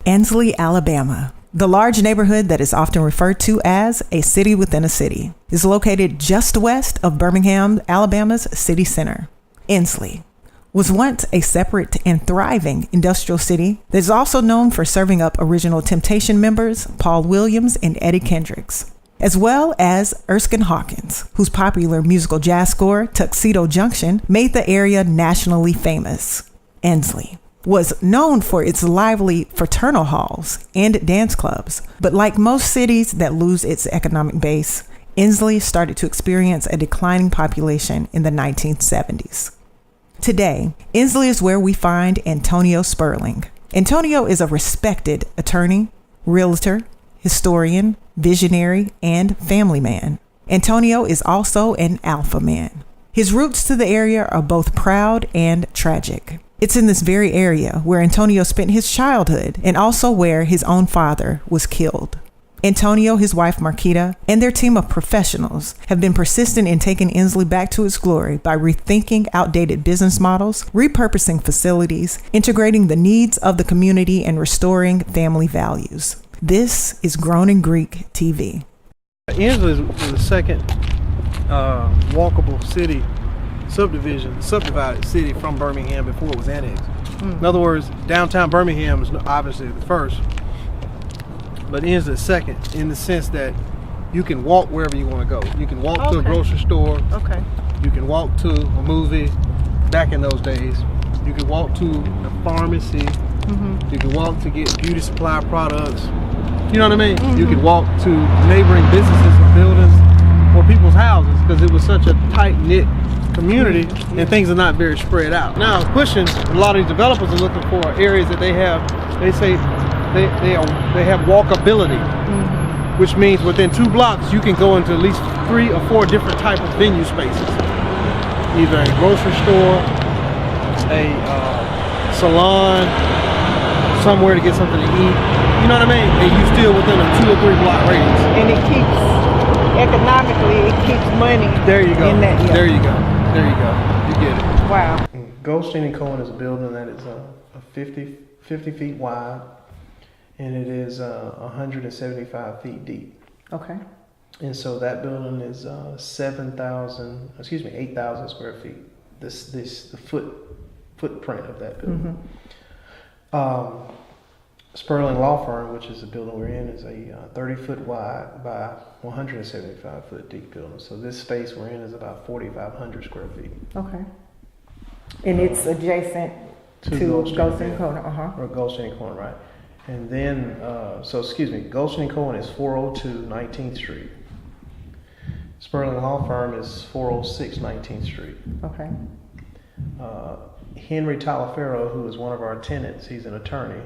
Ensley, Alabama. The large neighborhood that is often referred to as a city within a city is located just west of Birmingham, Alabama's city center. Ensley was once a separate and thriving industrial city that is also known for serving up original Temptation members Paul Williams and Eddie Kendricks, as well as Erskine Hawkins, whose popular musical jazz score, Tuxedo Junction, made the area nationally famous. Ensley was known for its lively fraternal halls and dance clubs, but like most cities that lose its economic base, Ensley started to experience a declining population in the 1970s. Today, Ensley is where we find Antonio Spurling. Antonio is a respected attorney, realtor, historian, visionary, and family man. Antonio is also an alpha man. His roots to the area are both proud and tragic. It's in this very area where Antonio spent his childhood and also where his own father was killed. Antonio, his wife Marquita, and their team of professionals have been persistent in taking Ensley back to its glory by rethinking outdated business models, repurposing facilities, integrating the needs of the community, and restoring family values. This is Grown in Greek TV. Ensley is the second walkable city subdivided city from Birmingham before it was annexed. In other words, downtown Birmingham is obviously the first, but Ensley is second in the sense that you can walk wherever you want to go. You can walk to a grocery store. Okay. You can walk to a movie. Back in those days, you could walk to a pharmacy. You could walk to get beauty supply products. You know what I mean? You could walk to neighboring businesses or buildings or people's houses because it was such a tight-knit community and things are not very spread out. Now it's pushing, a lot of these developers are looking for areas that they say they have walkability, which means within 2 blocks you can go into at least 3 or 4 different type of venue spaces. Either a grocery store, a salon, somewhere to get something to eat. You know what I mean? And you still within a 2 or 3 block radius. And it keeps, economically, it keeps money. There you go. In that, yeah. There you go. There you go. You get it. Wow. Goldstein & Cohen is a building that is 50 feet wide, and it is 175 feet deep. Okay. And so that building is 8,000 square feet. The footprint of that building. Spurling Law Firm, which is the building we're in, is a 30-foot wide by 175-foot deep building. So this space we're in is about 4,500 square feet. Okay. And it's adjacent to Goldstein & Cohen. Or Goldstein & Cohen, right. And then, Goldstein & Cohen is 402 19th Street. Spurling Law Firm is 406 19th Street. Okay. Henry Talaferro, who is one of our tenants, he's an attorney,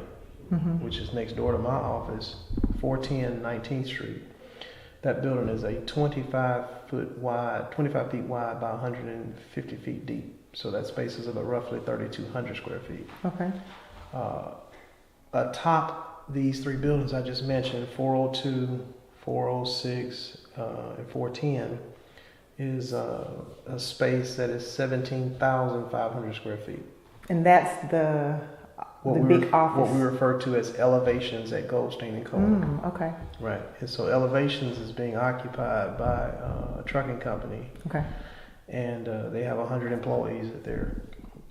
which is next door to my office, 410 19th Street. That building is a 25 feet wide by 150 feet deep. So that space is about roughly 3,200 square feet. Okay. Atop these 3 buildings I just mentioned, 402, 406, and 410, is a space that is 17,500 square feet. And that's the big office. What we refer to as elevations at Goldstein & Cohen. Okay. Right. And so elevations is being occupied by a trucking company. Okay. And they have 100 employees that they're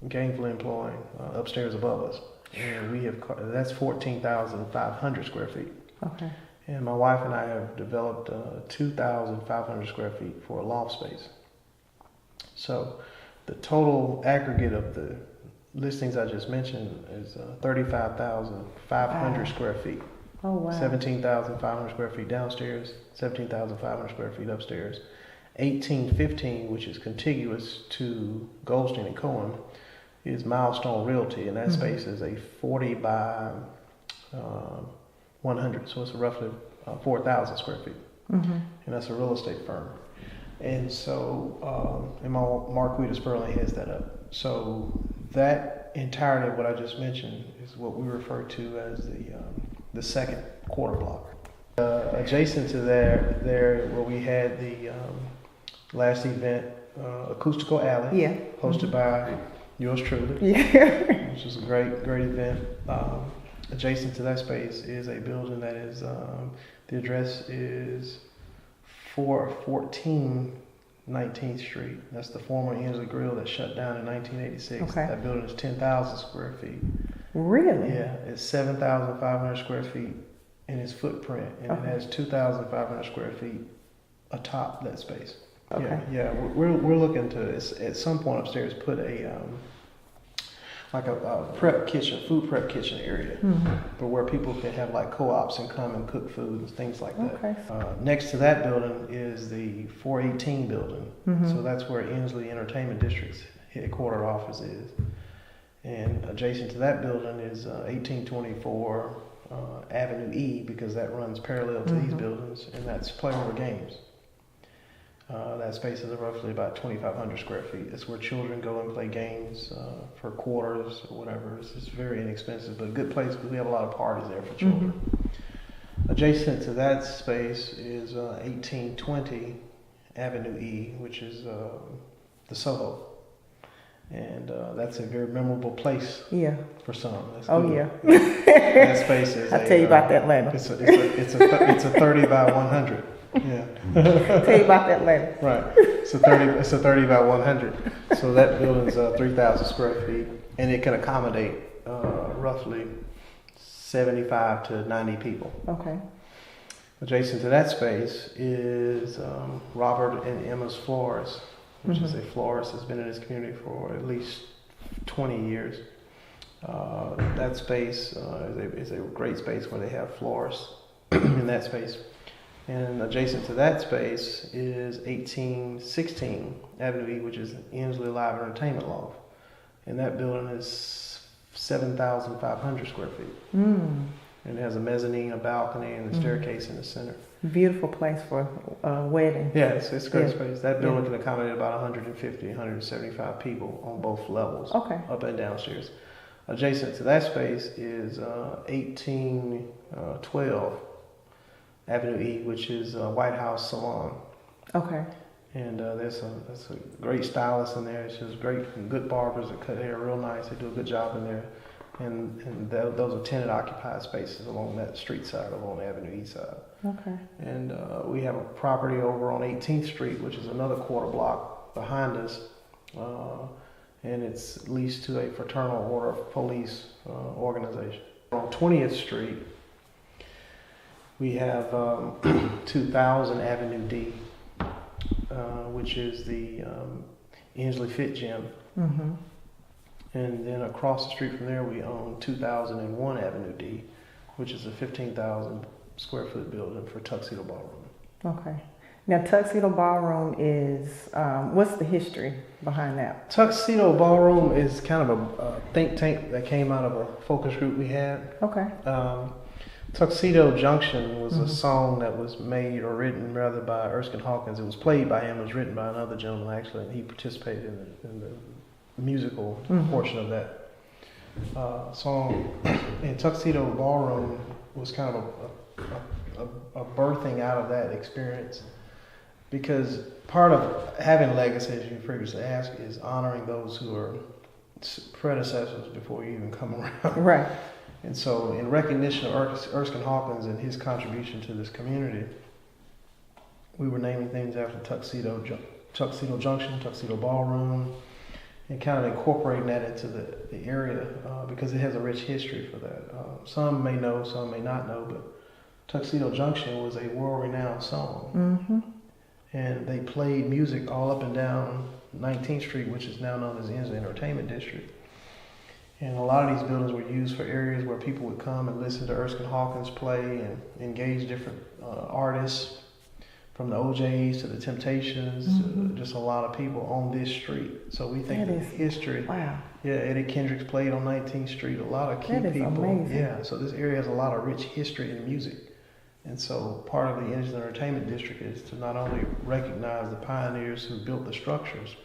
gainfully employing upstairs above us. And that's 14,500 square feet. Okay. And my wife and I have developed 2,500 square feet for a loft space. So the total aggregate of the listings I just mentioned is 35,500 square feet. Oh, wow. 17,500 square feet downstairs, 17,500 square feet upstairs. 1815, which is contiguous to Goldstein & Cohen, is Milestone Realty, and that space is a 40 by 100, so it's roughly 4,000 square feet. And that's a real estate firm. And so, and Marquita Spurling heads that up. So that entirety of what I just mentioned is what we refer to as the second quarter block. Adjacent to there where we had the last event, Acoustical Alley, hosted by yours truly, which was a great event. Adjacent to that space is a building that is, the address is 414 19th Street. That's the former Ensley Grill that shut down in 1986. Okay. That building is 10,000 square feet. Really? Yeah, it's 7,500 square feet in its footprint, and it has 2,500 square feet atop that space. Okay. Yeah. We're looking to at some point upstairs put a like a prep kitchen, food prep kitchen area, but where people can have like co-ops and come and cook food and things like that. Okay. Next to that building is the 418 building, so that's where Ensley Entertainment District's headquartered office is. And adjacent to that building is 1824 Avenue E, because that runs parallel to these buildings, and that's Playroom Games. That space is roughly about 2,500 square feet. It's where children go and play games for quarters or whatever. It's very inexpensive, but a good place because we have a lot of parties there for children. Adjacent to that space is 1820 Avenue E, which is the Soho. And that's a very memorable place for some. That's good. That space is I'll tell you about that later. It's a 30 by 100. Yeah. Tell you about that later. Right. It's a 30 by 100. So that building's 3,000 square feet, and it can accommodate roughly 75 to 90 people. Okay. Adjacent to that space is Robert and Emma's Florist, which is a florist that's been in this community for at least 20 years. That space is a great space where they have florists in that space. And adjacent to that space is 1816 Avenue E, which is Ensley Live Entertainment Loft. And that building is 7,500 square feet. And it has a mezzanine, a balcony, and a staircase in the center. Beautiful place for a wedding. Yeah, it's a great space. That building can accommodate about 150, 175 people on both levels, up and downstairs. Adjacent to that space is 1812 Avenue E, which is White House Salon. Okay. And there's a great stylist in there. It's just great, good barbers that cut hair real nice. They do a good job in there. And those are tenant occupied spaces along that street side, along Avenue E side. Okay. And we have a property over on 18th Street, which is another quarter block behind us. And it's leased to a Fraternal Order of Police organization. On 20th Street, we have 2000 Avenue D, which is the Ensley Fit Gym. And then across the street from there, we own 2001 Avenue D, which is a 15,000 square foot building for Tuxedo Ballroom. Okay. Now, Tuxedo Ballroom is, what's the history behind that? Tuxedo Ballroom is kind of a think tank that came out of a focus group we had. Okay. Tuxedo Junction was a song that was made or written rather by Erskine Hawkins. It was played by him. It was written by another gentleman actually, and he participated in the musical portion of that song. And Tuxedo Ballroom was kind of a birthing out of that experience, because part of having legacy, as you previously asked, is honoring those who are predecessors before you even come around. Right. And so in recognition of Erskine Hawkins and his contribution to this community, we were naming things after Tuxedo Junction, Tuxedo Ballroom, and kind of incorporating that into the area because it has a rich history for that. Some may know, some may not know, but Tuxedo Junction was a world-renowned song. And they played music all up and down 19th Street, which is now known as the Ensley Entertainment District. And a lot of these buildings were used for areas where people would come and listen to Erskine Hawkins play and engage different artists, from the OJs to the Temptations, to just a lot of people on this street. So we think of history. Wow. Yeah, Eddie Kendricks played on 19th Street, a lot of key people. Amazing. Yeah, so this area has a lot of rich history in music. And so part of the Ensley Entertainment District is to not only recognize the pioneers who built the structures,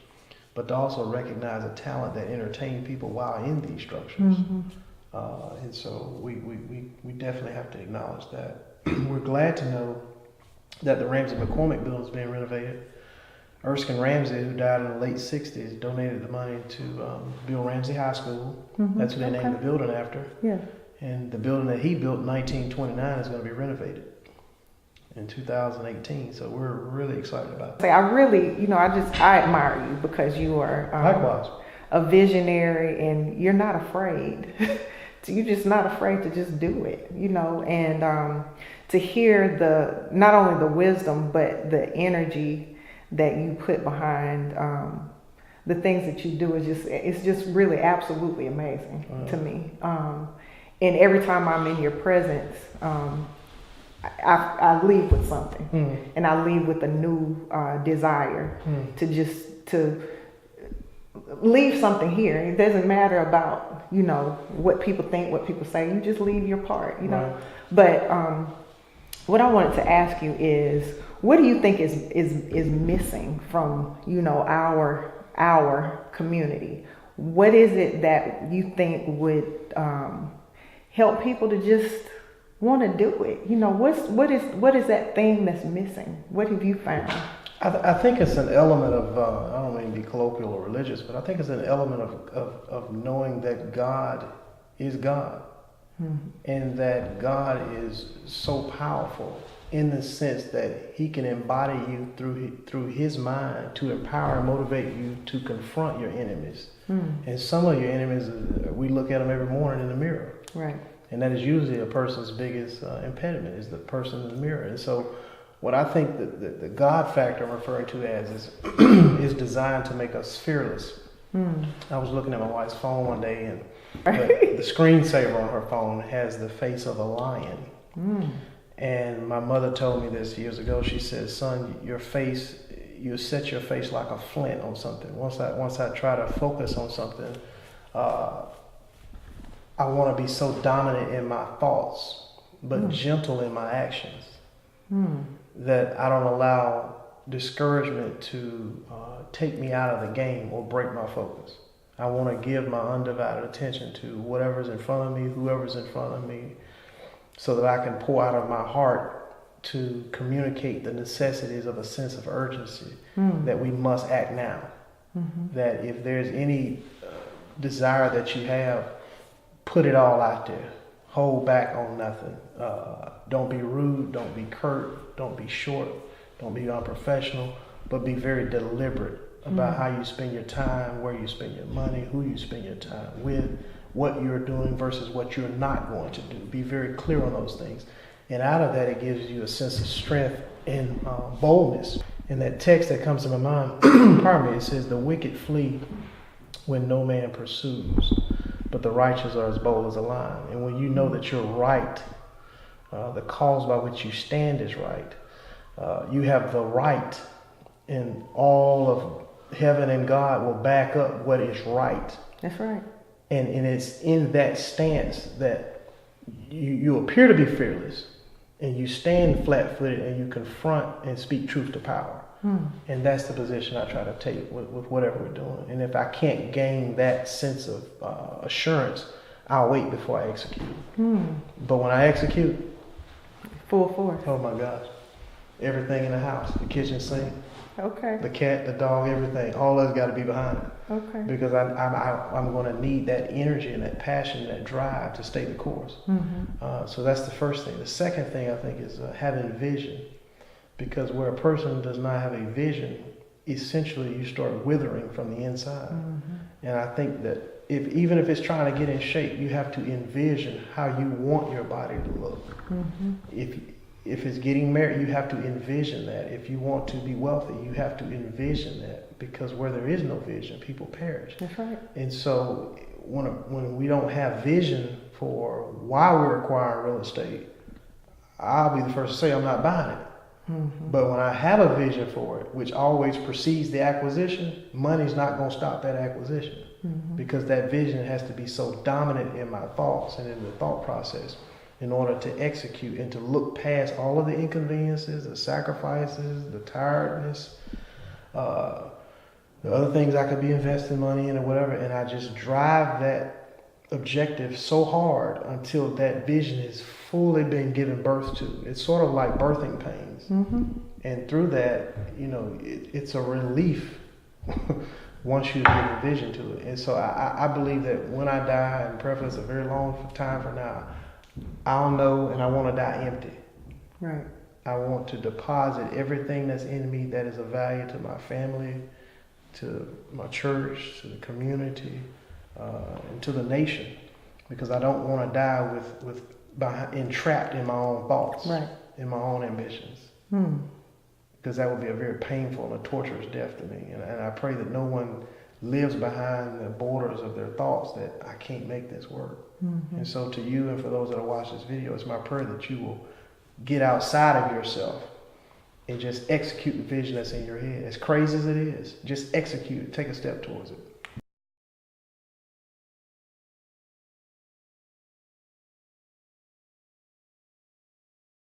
but to also recognize the talent that entertained people while in these structures. And so we definitely have to acknowledge that. We're glad to know that the Ramsey McCormick building is being renovated. Erskine Ramsey, who died in the late 60s, donated the money to build Ramsey High School. That's who they named the building after. Yeah. And the building that he built in 1929 is going to be renovated in 2018. So we're really excited about that. I really, I admire you because you are Likewise. a visionary, and you're not afraid. You're just not afraid to just do it, and to hear not only the wisdom, but the energy that you put behind the things that you do it's just really absolutely amazing to me. And every time I'm in your presence, I leave with something, and I leave with a new desire to leave something here. It doesn't matter about what people think, what people say. You just leave your part, Right. But what I wanted to ask you is, what do you think is missing from our community? What is it that you think would help people to just want to do it? What is that thing that's missing? What have you found? I think it's an element of, I don't mean to be colloquial or religious, but I think it's an element of knowing that God is God. And that God is so powerful in the sense that he can embody you through his mind to empower and motivate you to confront your enemies. And some of your enemies, we look at them every morning in the mirror. Right. And that is usually a person's biggest impediment, is the person in the mirror. And so what I think that the God factor I'm referring to as is designed to make us fearless. I was looking at my wife's phone one day, and the screensaver on her phone has the face of a lion. And my mother told me this years ago. She said, "Son, you set your face like a flint on something. Once I try to focus on something, I want to be so dominant in my thoughts, but gentle in my actions, that I don't allow discouragement to take me out of the game or break my focus. I want to give my undivided attention to whatever's in front of me, whoever's in front of me, so that I can pour out of my heart to communicate the necessities of a sense of urgency, that we must act now. That if there's any desire that you have, put it all out there. Hold back on nothing. Don't be rude, don't be curt, don't be short, don't be unprofessional, but be very deliberate about how you spend your time, where you spend your money, who you spend your time with, what you're doing versus what you're not going to do. Be very clear on those things. And out of that, it gives you a sense of strength and boldness. And that text that comes to my mind, pardon me, it says, "The wicked flee when no man pursues, but the righteous are as bold as a lion." And when you know that you're right, the cause by which you stand is right, you have the right, and all of heaven and God will back up what is right. That's right. And it's in that stance that you appear to be fearless, and you stand flat-footed, and you confront and speak truth to power. And that's the position I try to take with whatever we're doing. And if I can't gain that sense of assurance, I'll wait before I execute. But when I execute, full force. Oh my gosh. Everything in the house, the kitchen sink, okay, the cat, the dog, everything, all that's got to be behind it. Okay. Because I'm going to need that energy and that passion, that drive to stay the course. So that's the first thing. The second thing I think is having vision. Because where a person does not have a vision, essentially you start withering from the inside. And I think that even if it's trying to get in shape, you have to envision how you want your body to look. If it's getting married, you have to envision that. If you want to be wealthy, you have to envision that. Because where there is no vision, people perish. That's right. And so when we don't have vision for why we're acquiring real estate, I'll be the first to say I'm not buying it. But when I have a vision for it, which always precedes the acquisition, money's not going to stop that acquisition. Because that vision has to be so dominant in my thoughts and in the thought process in order to execute and to look past all of the inconveniences, the sacrifices, the tiredness, the other things I could be investing money in or whatever, and I just drive that objective so hard until that vision has fully been given birth to. It's sort of like birthing pains. And through that, it's a relief wants you to give a vision to it. And so I believe that when I die, and prayerfully it's a very long time from now, I'll know, and I want to die empty. Right. I want to deposit everything that's in me that is of value to my family, to my church, to the community, and to the nation, because I don't want to die entrapped in my own thoughts, right, in my own ambitions, because that would be a very painful and a torturous death to me. And I pray that no one lives behind the borders of their thoughts, that I can't make this work. And so to you and for those that will watch this video, it's my prayer that you will get outside of yourself and just execute the vision that's in your head. As crazy as it is, just execute it. Take a step towards it.